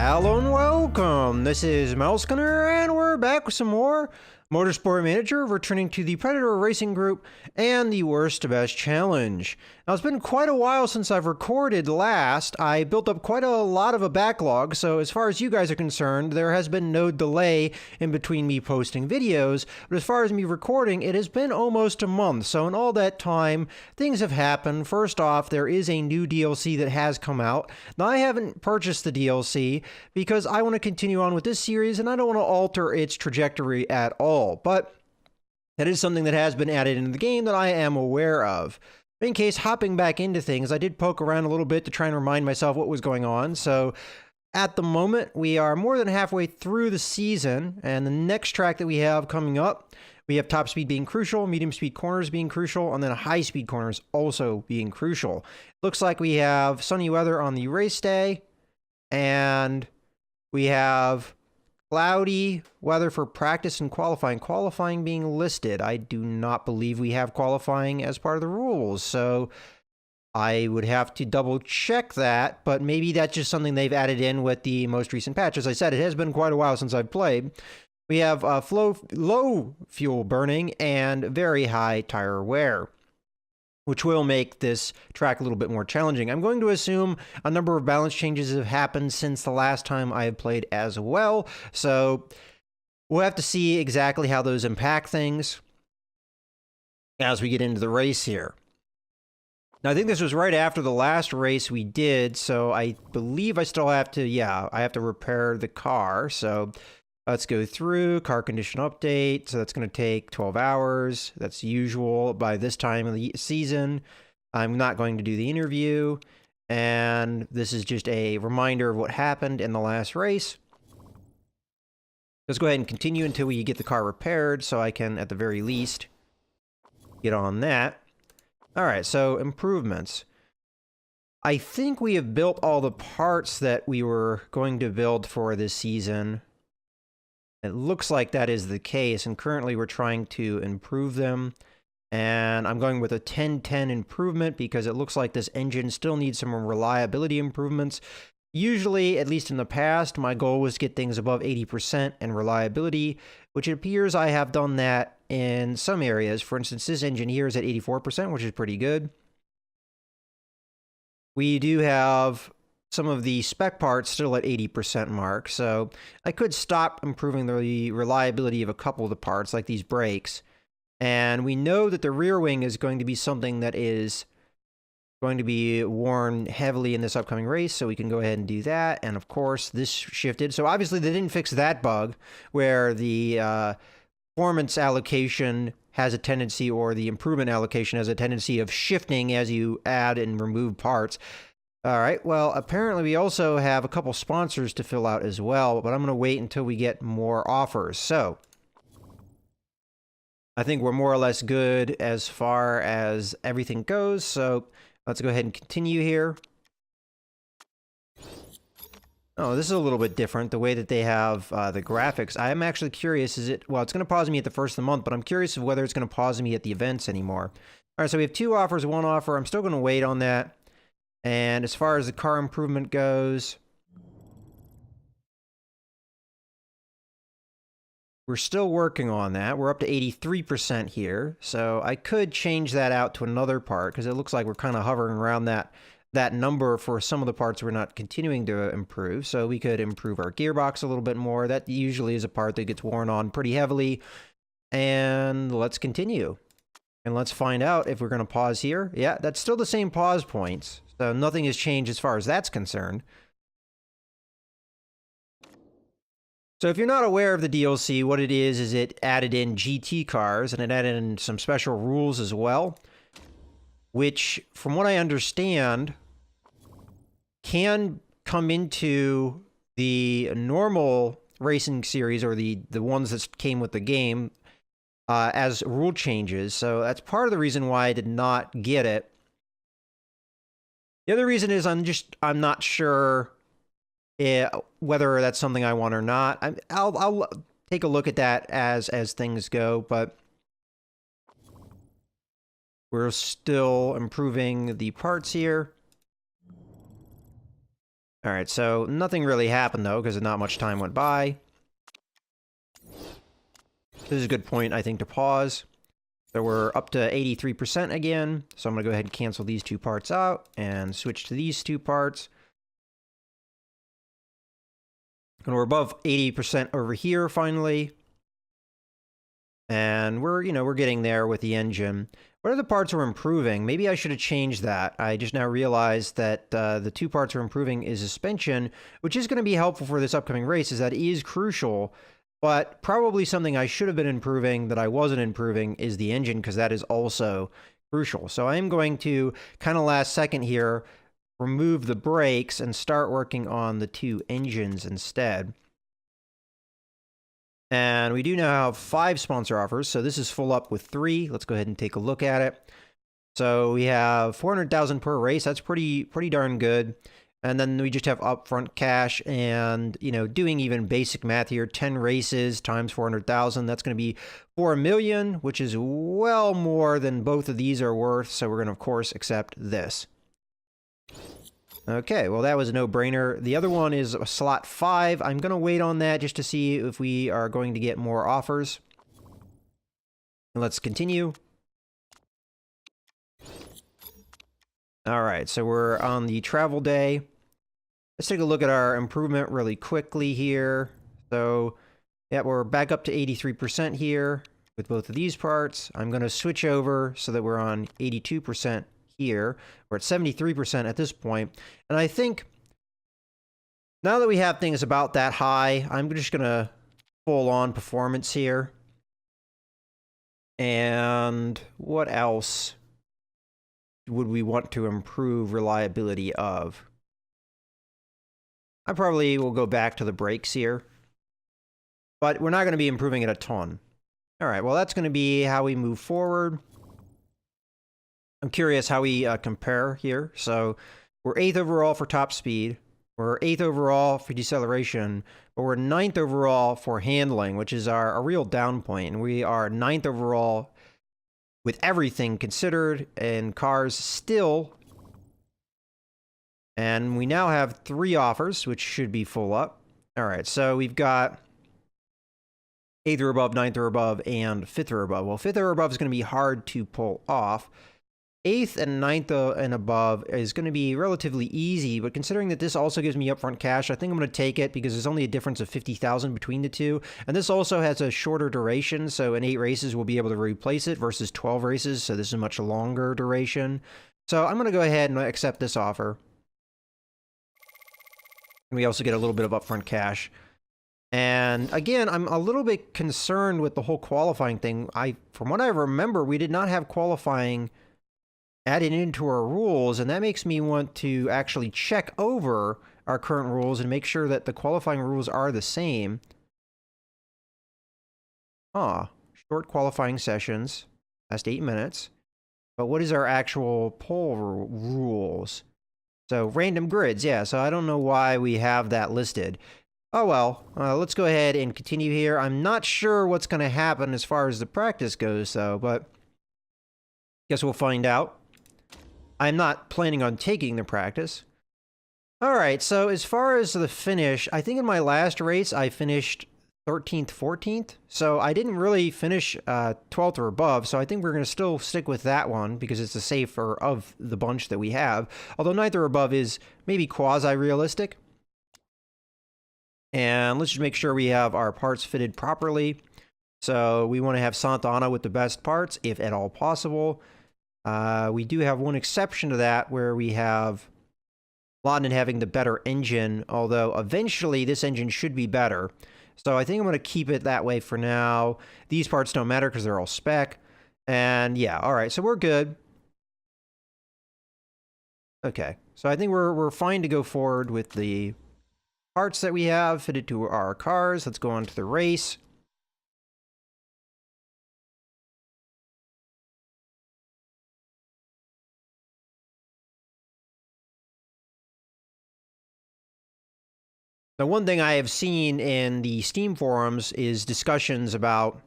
Hello and welcome. This is Mousegunner, and we're back with some more Motorsport Manager, returning to the Predator Racing Group and the Worst to Best Challenge. Now, it's been quite a while since I've recorded last. I built up quite a lot of a backlog, so as far as you guys are concerned, there has been no delay in between me posting videos, but as far as me recording, it has been almost a month, so in all that time, things have happened. First off, there is a new DLC that has come out. Now, I haven't purchased the DLC because I want to continue on with this series, and I don't want to alter its trajectory at all. But that is something that has been added into the game that I am aware of. In case, hopping back into things, I did poke around a little bit to try and remind myself what was going on. So at the moment, we are more than halfway through the season, and the next track that we have coming up, we have top speed being crucial, medium speed corners being crucial, and then high speed corners also being crucial. Looks like we have sunny weather on the race day, and we have cloudy weather for practice and qualifying. Qualifying being listed. I do not believe we have qualifying as part of the rules, so I would have to double check that, but maybe that's just something they've added in with the most recent patch. As I said, it has been quite a while since I've played. We have low fuel burning and very high tire wear, which will make this track a little bit more challenging. I'm going to assume a number of balance changes have happened since the last time I have played as well, so we'll have to see exactly how those impact things as we get into the race here. Now, I think this was right after the last race we did, so I believe I still have to, I have to repair the car, so let's go through car condition update. So that's going to take 12 hours. That's usual by this time of the season. I'm not going to do the interview. And this is just a reminder of what happened in the last race. Let's go ahead and continue until we get the car repaired so I can, at the very least, get on that. All right, so improvements. I think we have built all the parts that we were going to build for this season. It looks like that is the case, and currently we're trying to improve them. And I'm going with a 10-10 improvement because it looks like this engine still needs some reliability improvements. Usually, at least in the past, my goal was to get things above 80% in reliability, which it appears I have done that in some areas. For instance, this engine here is at 84%, which is pretty good. We do have some of the spec parts still at 80% mark, so I could stop improving the reliability of a couple of the parts, like these brakes. And we know that the rear wing is going to be something that is going to be worn heavily in this upcoming race, so we can go ahead and do that. And of course, this shifted. So obviously they didn't fix that bug where the performance allocation has a tendency, or the improvement allocation has a tendency of shifting as you add and remove parts. All right, well, apparently we also have a couple sponsors to fill out as well, but I'm going to wait until we get more offers. So I think we're more or less good as far as everything goes, so let's go ahead and continue here. Oh, this is a little bit different, the way that they have the graphics. I'm actually curious, well, it's going to pause me at the first of the month, but I'm curious of whether it's going to pause me at the events anymore. All right, so we have two offers, one offer. I'm still going to wait on that. And as far as the car improvement goes, we're still working on that. We're up to 83% here. So I could change that out to another part because it looks like we're kind of hovering around that number for some of the parts we're not continuing to improve. So we could improve our gearbox a little bit more. That usually is a part that gets worn on pretty heavily. And let's continue. And let's find out if we're going to pause here. Yeah, that's still the same pause points. So nothing has changed as far as that's concerned. So if you're not aware of the DLC, what it is it added in GT cars, and it added in some special rules as well, which, from what I understand, can come into the normal racing series, or the ones that came with the game, as rule changes. So that's part of the reason why I did not get it. The other reason is I'm not sure whether that's something I want or not. I'll take a look at that as things go, but we're still improving the parts here. All right, so nothing really happened, though, because not much time went by. This is a good point, I think, to pause. So we're up to 83% again, so I'm going to go ahead and cancel these two parts out and switch to these two parts. And we're above 80% over here, finally. And we're getting there with the engine. What other parts are improving? Maybe I should have changed that. I just now realized that the two parts are improving is suspension, which is going to be helpful for this upcoming race, as that is crucial. But probably something I should have been improving that I wasn't improving is the engine, because that is also crucial. So I'm going to, kind of last second here, remove the brakes and start working on the two engines instead. And we do now have 5 sponsor offers, so this is full up with 3. Let's go ahead and take a look at it. So we have 400,000 per race. That's pretty darn good. And then we just have upfront cash, and doing even basic math here, 10 races times 400,000. That's going to be 4 million, which is well more than both of these are worth. So we're going to, of course, accept this. Okay, well, that was a no-brainer. The other one is a slot 5. I'm going to wait on that just to see if we are going to get more offers. And let's continue. All right, so we're on the travel day. Let's take a look at our improvement really quickly here. So, yeah, we're back up to 83% here with both of these parts. I'm going to switch over so that we're on 82% here. We're at 73% at this point. And I think now that we have things about that high, I'm just going to full on performance here. And what else would we want to improve reliability of? I probably will go back to the brakes here, but we're not going to be improving it a ton. All right, well, that's going to be how we move forward. I'm curious how we compare here. So we're 8th overall for top speed. We're 8th overall for deceleration, but we're 9th overall for handling, which is a real down point. And we are 9th overall with everything considered in cars still. And we now have 3 offers, which should be full up. All right, so we've got 8th or above, 9th or above, and 5th or above. Well, 5th or above is going to be hard to pull off. 8th and 9th and above is going to be relatively easy, but considering that this also gives me upfront cash, I think I'm going to take it because there's only a difference of 50,000 between the two. And this also has a shorter duration, so in 8 races we'll be able to replace it versus 12 races, so this is a much longer duration. So I'm going to go ahead and accept this offer. And we also get a little bit of upfront cash. And again, I'm a little bit concerned with the whole qualifying thing. From what I remember, we did not have qualifying added into our rules, and that makes me want to actually check over our current rules and make sure that the qualifying rules are the same. Short qualifying sessions, last 8 minutes. But what is our actual poll rules? So random grids, yeah, so I don't know why we have that listed. Oh well, let's go ahead and continue here. I'm not sure what's going to happen as far as the practice goes, though, but guess we'll find out. I'm not planning on taking the practice. All right, so as far as the finish, I think in my last race I finished 13th, 14th. So I didn't really finish 12th or above, so I think we're going to still stick with that one because it's the safer of the bunch that we have. Although 9th or above is maybe quasi-realistic. And let's just make sure we have our parts fitted properly. So we want to have Santa Ana with the best parts, if at all possible. We do have one exception to that, where we have London having the better engine, although eventually this engine should be better. So I think I'm going to keep it that way for now. These parts don't matter because they're all spec. And yeah, all right, so we're good. Okay, so I think we're fine to go forward with the parts that we have fitted to our cars. Let's go on to the race. Now, one thing I have seen in the Steam forums is discussions about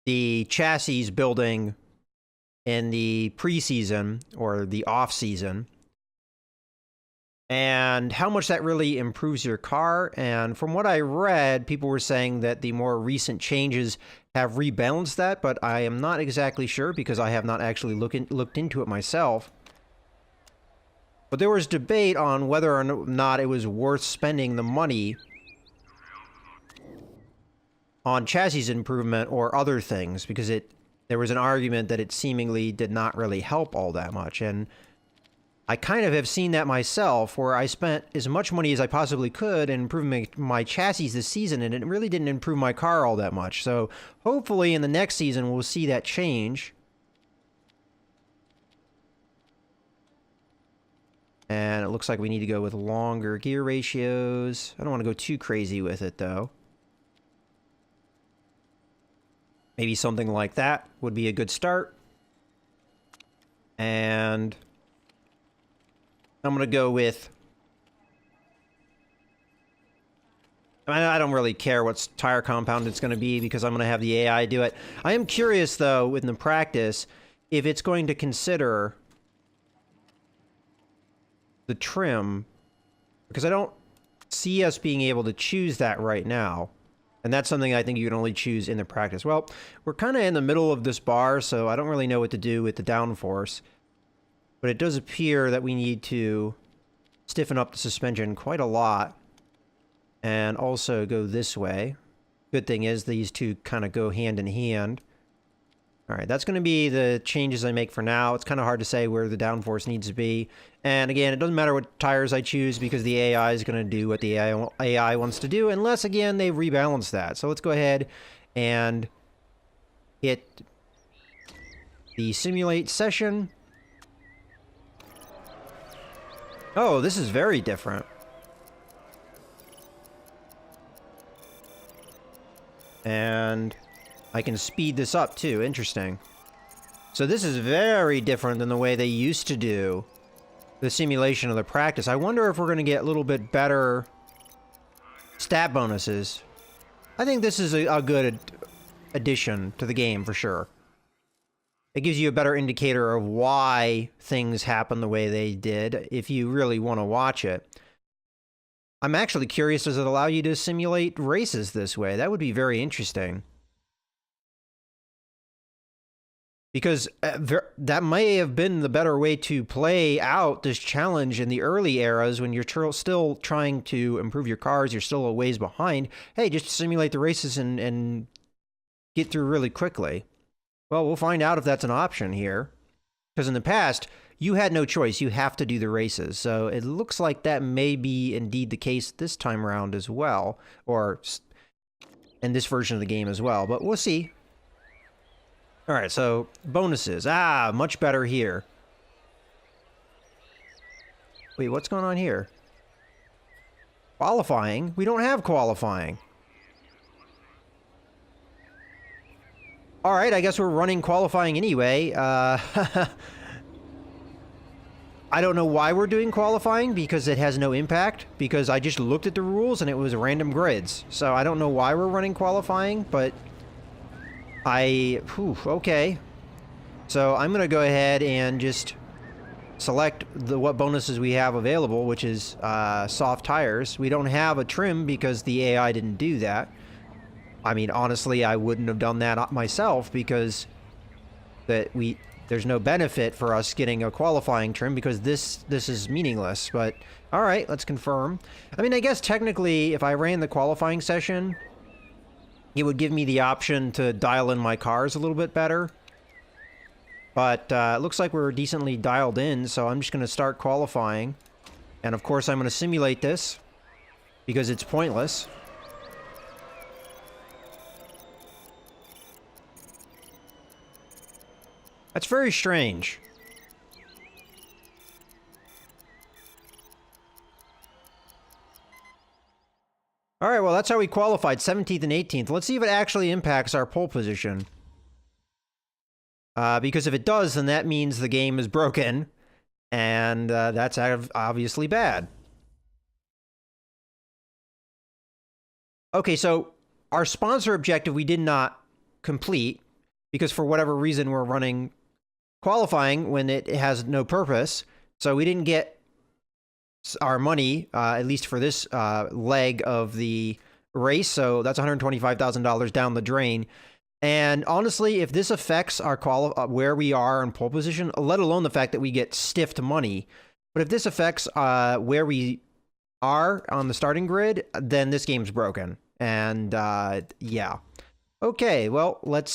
the chassis building in the preseason or the off-season. and how much that really improves your car. And from what I read, people were saying that the more recent changes have rebalanced that, but I am not exactly sure because I have not actually looked into it myself. But there was debate on whether or not it was worth spending the money on chassis improvement or other things, because there was an argument that it seemingly did not really help all that much. And I kind of have seen that myself, where I spent as much money as I possibly could in improving my chassis this season, and it really didn't improve my car all that much. So hopefully in the next season we'll see that change. And it looks like we need to go with longer gear ratios. I don't want to go too crazy with it, though. Maybe something like that would be a good start. And I'm going to go with... I don't really care what tire compound it's going to be because I'm going to have the AI do it. I am curious, though, in the practice, if it's going to consider the trim, because I don't see us being able to choose that right now. And that's something I think you can only choose in the practice. Well, we're kind of in the middle of this bar, so I don't really know what to do with the downforce. But it does appear that we need to stiffen up the suspension quite a lot. And also go this way. Good thing is these two kind of go hand in hand. Alright, that's going to be the changes I make for now. It's kind of hard to say where the downforce needs to be. And again, it doesn't matter what tires I choose because the AI is going to do what the AI wants to do, unless, again, they rebalance that. So let's go ahead and hit the simulate session. Oh, this is very different. And I can speed this up too. Interesting. So this is very different than the way they used to do the simulation of the practice. I wonder if we're going to get a little bit better stat bonuses. I think this is a good addition to the game for sure. It gives you a better indicator of why things happen the way they did if you really want to watch it. I'm actually curious, does it allow you to simulate races this way? That would be very interesting. Because that may have been the better way to play out this challenge in the early eras when you're still trying to improve your cars, you're still a ways behind. Hey, just simulate the races and get through really quickly. Well, we'll find out if that's an option here. Because in the past, you had no choice. You have to do the races. So it looks like that may be indeed the case this time around as well. Or in this version of the game as well. But we'll see. Alright, so bonuses. Ah, much better here. Wait, what's going on here? Qualifying? We don't have qualifying. Alright, I guess we're running qualifying anyway. I don't know why we're doing qualifying, because it has no impact. Because I just looked at the rules and it was random grids. So I don't know why we're running qualifying, but... okay. So I'm going to go ahead and just select what bonuses we have available, which is soft tires. We don't have a trim because the AI didn't do that. I mean, honestly, I wouldn't have done that myself because there's no benefit for us getting a qualifying trim because this is meaningless. But all right, let's confirm. I mean, I guess technically if I ran the qualifying session, it would give me the option to dial in my cars a little bit better. But it looks like we're decently dialed in, so I'm just going to start qualifying. And of course I'm going to simulate this because it's pointless. That's very strange. Alright, well that's how we qualified, 17th and 18th. Let's see if it actually impacts our pole position. Because if it does, then that means the game is broken. And that's obviously bad. Okay, so our sponsor objective we did not complete. Because for whatever reason we're running qualifying when it has no purpose. So we didn't get our money, at least for this leg of the race. So that's $125,000 down the drain. And honestly, if this affects our where we are in pole position, let alone the fact that we get stiffed money, but if this affects where we are on the starting grid, then this game's broken. And yeah. Okay, well, let's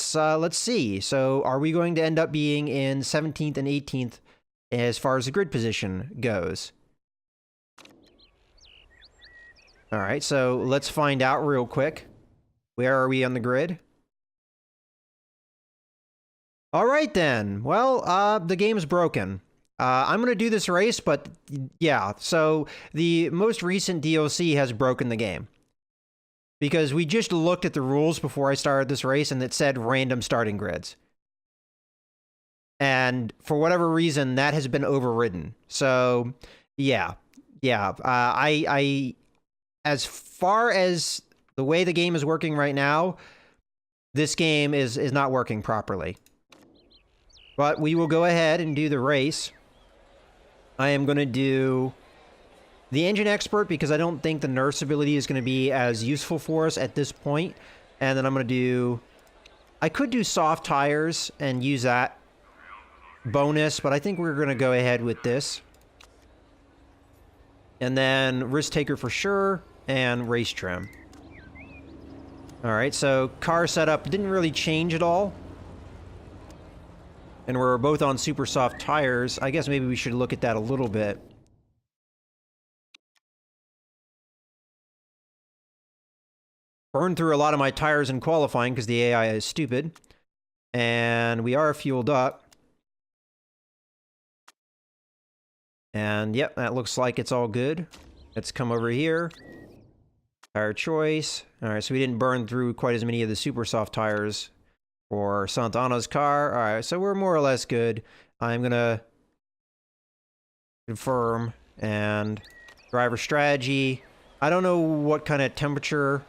see. So are we going to end up being in 17th and 18th as far as the grid position goes? All right, so let's find out real quick. Where are we on the grid? All right, then. Well, the game's broken. I'm going to do this race, but yeah, so the most recent DLC has broken the game. Because we just looked at the rules before I started this race, and it said random starting grids. And for whatever reason, that has been overridden. So, yeah. As far as the way the game is working right now, this game is not working properly. But we will go ahead and do the race. I am going to do the engine expert because I don't think the nurse ability is going to be as useful for us at this point. And then I'm going to do... I could do soft tires and use that bonus, but I think we're going to go ahead with this. And then risk taker for sure, and race trim. Alright, so car setup didn't really change at all. And we're both on super soft tires. I guess maybe we should look at that a little bit. Burned through a lot of my tires in qualifying because the AI is stupid. And we are fueled up. And yep, that looks like it's all good. Let's come over here. Tire choice. Alright, so we didn't burn through quite as many of the super soft tires for Santana's car. Alright, so we're more or less good. I'm gonna confirm and driver strategy. I don't know what kind of temperature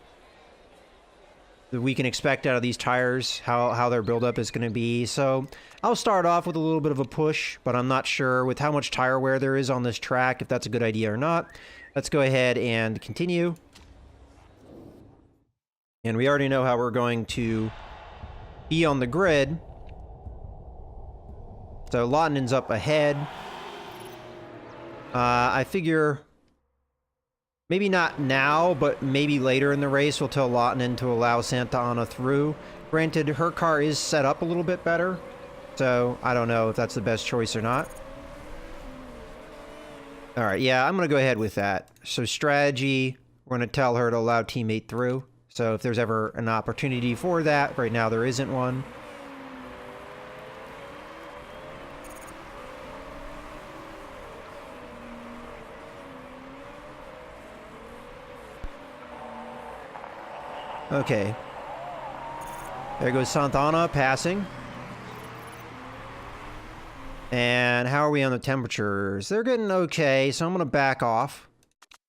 that we can expect out of these tires, how their buildup is going to be. So I'll start off with a little bit of a push, but I'm not sure with how much tire wear there is on this track, if that's a good idea or not. Let's go ahead and continue. And we already know how we're going to be on the grid. So Lottinen's up ahead. I figure maybe not now, but maybe later in the race we'll tell Lottinen to allow Santa Ana through. Granted, her car is set up a little bit better, so I don't know if that's the best choice or not. Alright, yeah, I'm going to go ahead with that. So strategy, we're going to tell her to allow teammate through. So if there's ever an opportunity for that, right now there isn't one. Okay. There goes Santana passing. And how are we on the temperatures? They're getting okay, so I'm going to back off.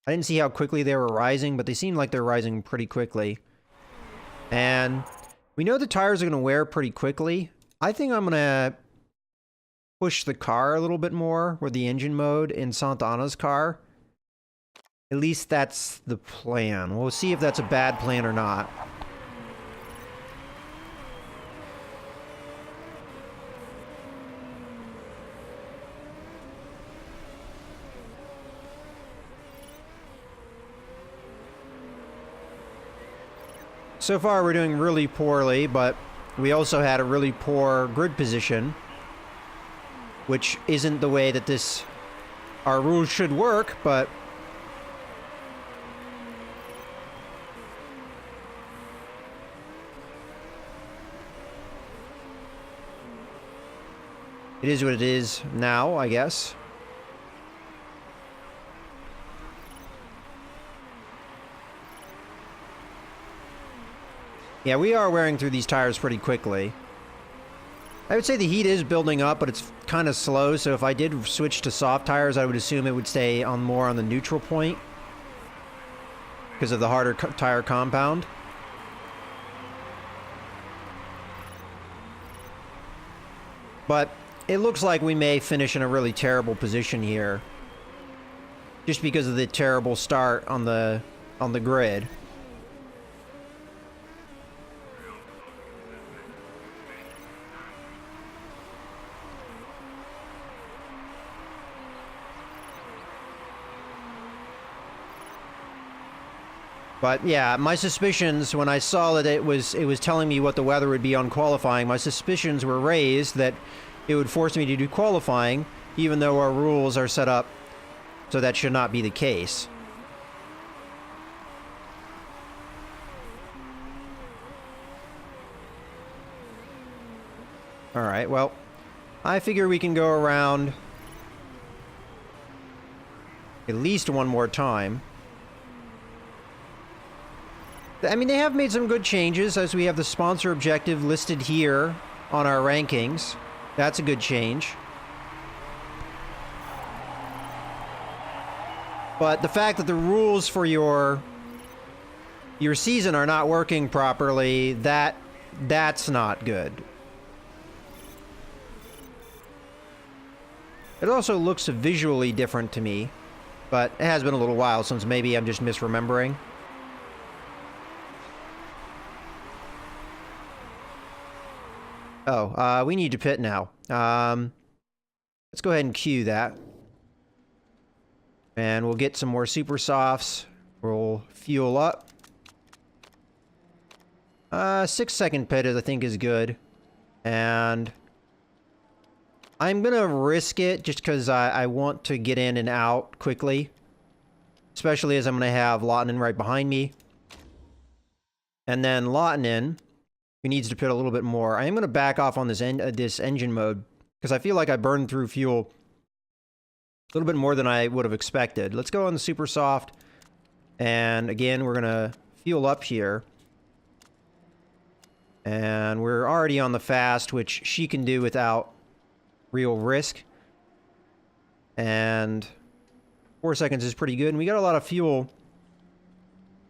I didn't see how quickly they were rising, but they seem like they're rising pretty quickly. And we know the tires are going to wear pretty quickly. I think I'm going to push the car a little bit more with the engine mode in Santana's car. At least that's the plan. We'll see if that's a bad plan or not. So far we're doing really poorly, but we also had a really poor grid position, which isn't the way that our rules should work, but it is what it is now, I guess. Yeah, we are wearing through these tires pretty quickly. I would say the heat is building up, but it's kind of slow, so if I did switch to soft tires, I would assume it would stay on more on the neutral point because of the harder tire compound. But it looks like we may finish in a really terrible position here. just because of the terrible start on the grid. But yeah, my suspicions when I saw that it was telling me what the weather would be on qualifying, my suspicions were raised that it would force me to do qualifying, even though our rules are set up so that should not be the case. Alright, well, I figure we can go around at least one more time. I mean, they have made some good changes, as we have the sponsor objective listed here on our rankings. That's a good change. But the fact that the rules for your season are not working properly, that's not good. It also looks visually different to me, but it has been a little while since maybe I'm just misremembering. Oh, we need to pit now. Let's go ahead and queue that. And we'll get some more super softs. We'll fuel up. 6-second pit I think is good. And I'm gonna risk it just because I want to get in and out quickly. Especially as I'm gonna have Lottinen right behind me. And then Lottinen, who needs to pit a little bit more. I am going to back off on this engine mode, because I feel like I burned through fuel a little bit more than I would have expected. Let's go on the super soft, and again, we're going to fuel up here. And we're already on the fast, which she can do without real risk. And 4 seconds is pretty good, and we got a lot of fuel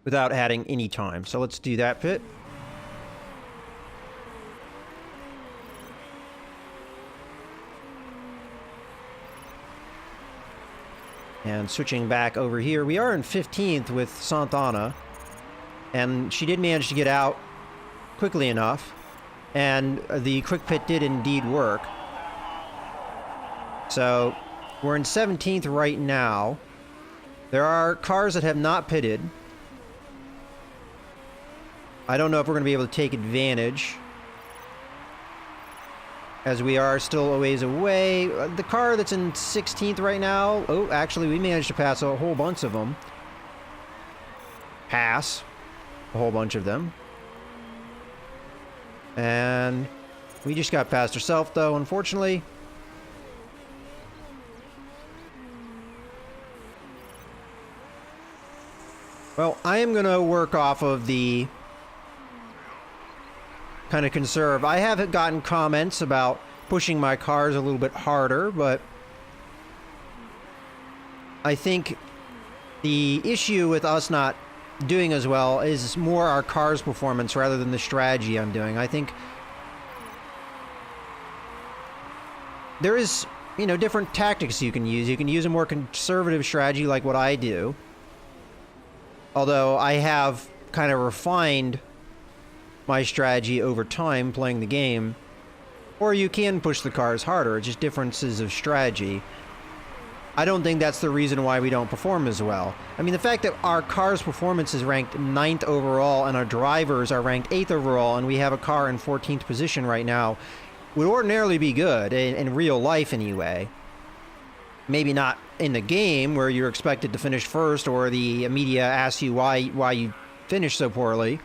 without adding any time. So let's do that pit. And switching back over here, we are in 15th with Santana, and she did manage to get out quickly enough, and the quick pit did indeed work. So we're in 17th right now. There are cars that have not pitted. I don't know if we're going to be able to take advantage, as we are still a ways away. The car that's in 16th right now... Oh, actually, we managed to pass a whole bunch of them. Pass a whole bunch of them. And we just got past herself, though, unfortunately. Well, I am going to work off of the kind of conserve. I haven't gotten comments about pushing my cars a little bit harder, but I think the issue with us not doing as well is more our car's performance rather than the strategy I'm doing. I think there is, you know, different tactics you can use. You can use a more conservative strategy like what I do. Although I have kind of refined my strategy over time playing the game. Or you can push the cars harder, it's just differences of strategy. I don't think that's the reason why we don't perform as well. I mean, the fact that our car's performance is ranked 9th overall and our drivers are ranked 8th overall and we have a car in 14th position right now would ordinarily be good, in real life anyway. Maybe not in the game where you're expected to finish first or the media asks you why you finished so poorly.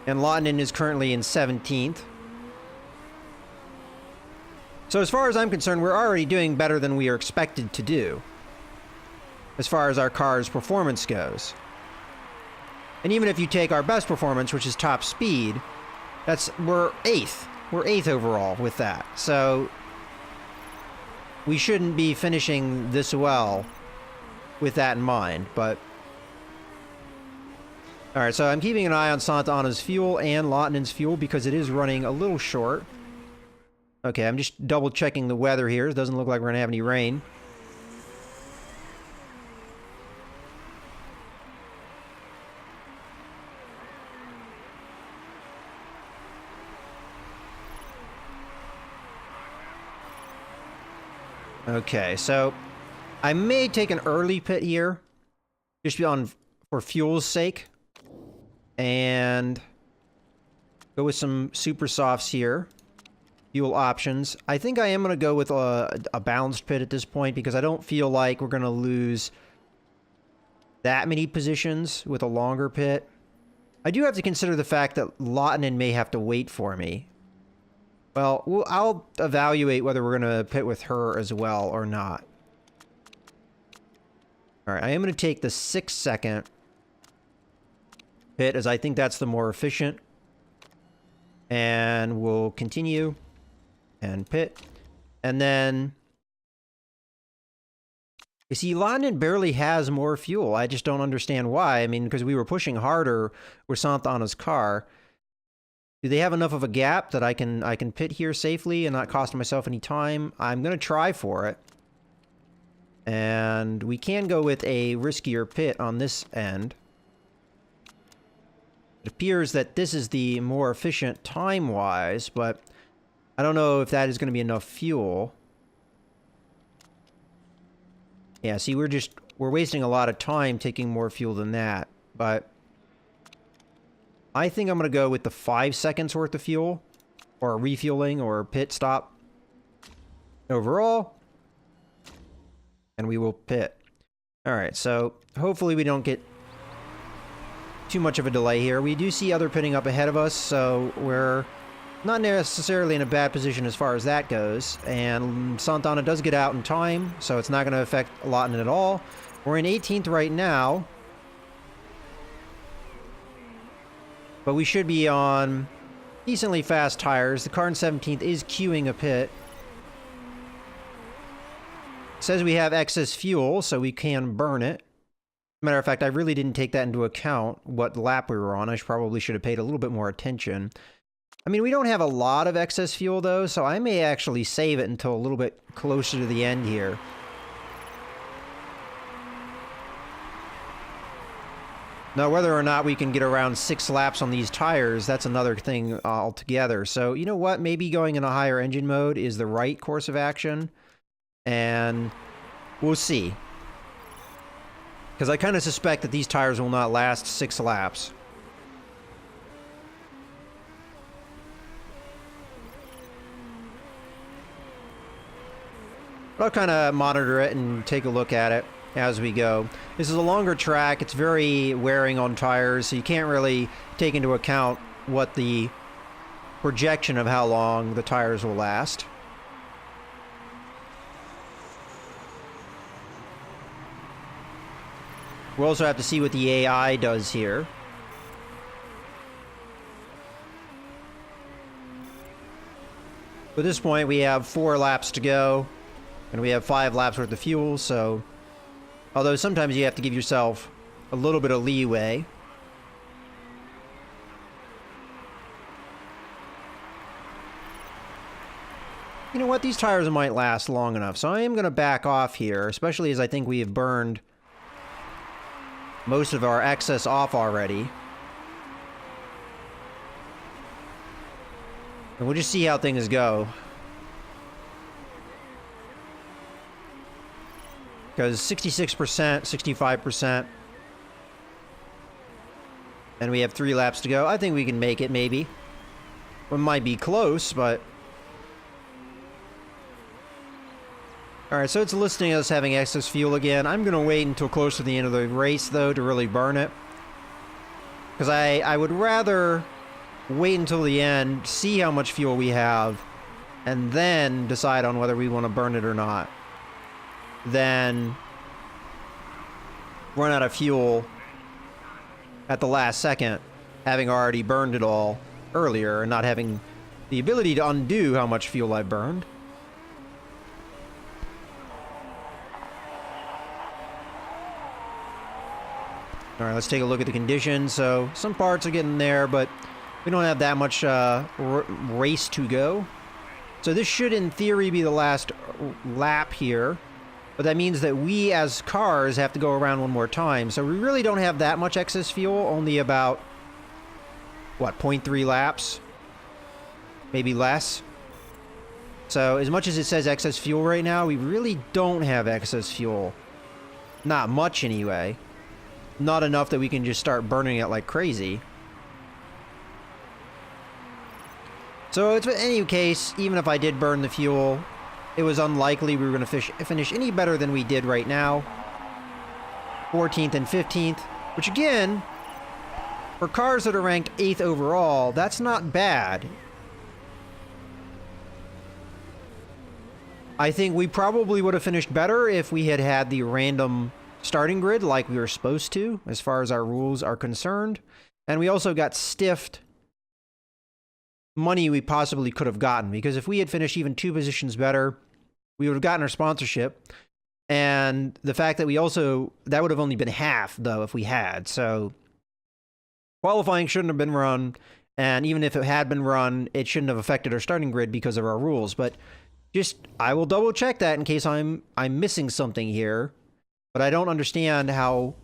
And Lottinen is currently in 17th. So as far as I'm concerned, we're already doing better than we are expected to do, as far as our car's performance goes. And even if you take our best performance, which is top speed, we're 8th. We're 8th overall with that. So we shouldn't be finishing this well with that in mind, but... Alright, so I'm keeping an eye on Santana's fuel and Lottinen's fuel because it is running a little short. Okay, I'm just double checking the weather here. It doesn't look like we're gonna have any rain. Okay, so I may take an early pit here, just for fuel's sake, and go with some super softs here. Fuel options. I think I am going to go with a balanced pit at this point because I don't feel like we're going to lose that many positions with a longer pit. I do have to consider the fact that Lottinen may have to wait for me. Well, I'll evaluate whether we're going to pit with her as well or not. Alright, I am going to take the 6-second pit as I think that's the more efficient. And we'll continue and pit. And then, you see, Lottinen barely has more fuel. I just don't understand why. I mean, because we were pushing harder with Santana's car. Do they have enough of a gap that I can pit here safely and not cost myself any time? I'm going to try for it. And we can go with a riskier pit on this end. It appears that this is the more efficient time-wise, but I don't know if that is going to be enough fuel. Yeah, see, we're wasting a lot of time taking more fuel than that, but I think I'm going to go with the 5 seconds worth of fuel, or refueling, or pit stop overall, and we will pit. Alright, so hopefully we don't get too much of a delay here. We do see other pitting up ahead of us, so we're not necessarily in a bad position as far as that goes, and Santana does get out in time, so it's not going to affect Lottinen at all. We're in 18th right now, but we should be on decently fast tires. The car in 17th is queuing a pit. It says we have excess fuel, so we can burn it. Matter of fact, I really didn't take that into account, what lap we were on. I probably should have paid a little bit more attention. I mean, we don't have a lot of excess fuel, though, so I may actually save it until a little bit closer to the end here. Now, whether or not we can get around 6 laps on these tires, that's another thing altogether. So, you know what? Maybe going in a higher engine mode is the right course of action. And we'll see. Because I kind of suspect that these tires will not last 6 laps. But I'll kind of monitor it and take a look at it as we go. This is a longer track. It's very wearing on tires, so you can't really take into account what the projection of how long the tires will last. We'll also have to see what the AI does here. At this point, we have 4 laps to go, and we have 5 laps worth of fuel, so although sometimes you have to give yourself a little bit of leeway. You know what? These tires might last long enough, so I am going to back off here, especially as I think we have burned most of our excess off already. And we'll just see how things go. Because 66%, 65%. And we have 3 laps to go. I think we can make it, maybe. We might be close, but... Alright, so it's listing us having excess fuel again. I'm going to wait until close to the end of the race, though, to really burn it. Because I would rather wait until the end, see how much fuel we have, and then decide on whether we want to burn it or not. Then run out of fuel at the last second, having already burned it all earlier, and not having the ability to undo how much fuel I burned. Alright, let's take a look at the conditions. So, some parts are getting there, but we don't have that much race to go. So this should, in theory, be the last lap here. But that means that we, as cars, have to go around one more time. So we really don't have that much excess fuel. Only about, what, 0.3 laps? Maybe less. So as much as it says excess fuel right now, we really don't have excess fuel. Not much, anyway. Not enough that we can just start burning it like crazy. So in any case, even if I did burn the fuel, it was unlikely we were going to finish any better than we did right now. 14th and 15th, which again, for cars that are ranked 8th overall, that's not bad. I think we probably would have finished better if we had had the random starting grid like we were supposed to, as far as our rules are concerned. And we also got stiffed money we possibly could have gotten, because if we had finished even 2 positions better, we would have gotten our sponsorship. And the fact that that would have only been half, though, if we had. So qualifying shouldn't have been run, and even if it had been run, it shouldn't have affected our starting grid because of our rules. But I will double check that in case I'm missing something here. But I don't understand how.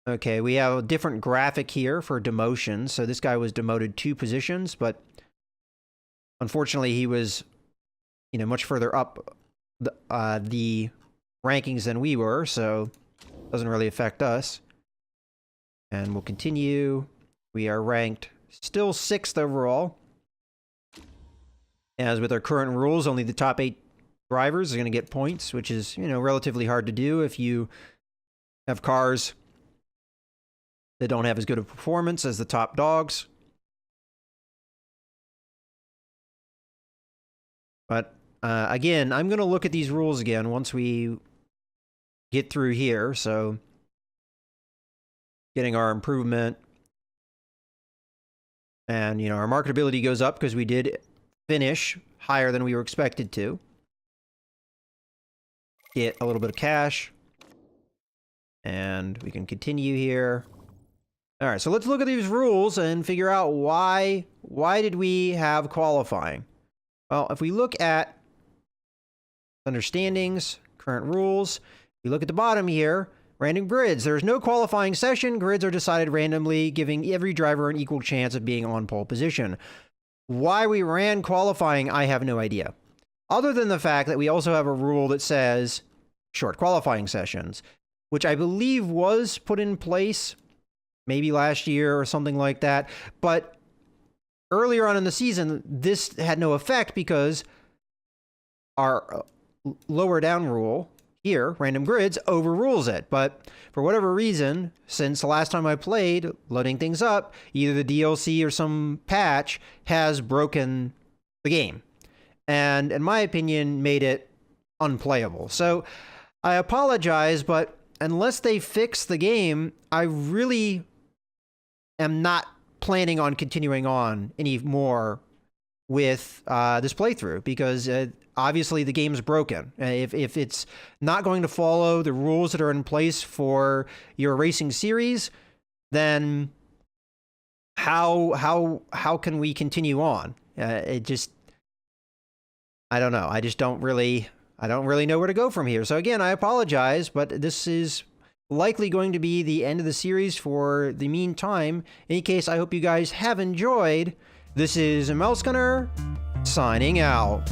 Okay, we have a different graphic here for demotion. So this guy was demoted 2 positions, but unfortunately he was, much further up the rankings than we were, so it doesn't really affect us. And we'll continue. We are ranked still 6th overall. As with our current rules, only the top 8 drivers are going to get points, which is, relatively hard to do if you have cars that don't have as good a performance as the top dogs. But again, I'm going to look at these rules again once we get through here. So getting our improvement. And, our marketability goes up because we did finish higher than we were expected to. Get a little bit of cash. And we can continue here. All right, so let's look at these rules and figure out why did we have qualifying? Well, if we look at understandings, current rules, we look at the bottom here, random grids. There's no qualifying session. Grids are decided randomly, giving every driver an equal chance of being on pole position. Why we ran qualifying, I have no idea. Other than the fact that we also have a rule that says short qualifying sessions, which I believe was put in place maybe last year or something like that. But earlier on in the season, this had no effect because our lower down rule here, random grids, overrules it. But for whatever reason, since the last time I played, loading things up, either the DLC or some patch has broken the game. And in my opinion, made it unplayable. So I apologize, but unless they fix the game, I really am not planning on continuing on any more with this playthrough, because obviously the game's broken. If it's not going to follow the rules that are in place for your racing series, then how can we continue on? I don't know. I don't really know where to go from here. So again, I apologize, but this is likely going to be the end of the series for the meantime. In any case, I hope you guys have enjoyed. This is Mouse Gunner, signing out.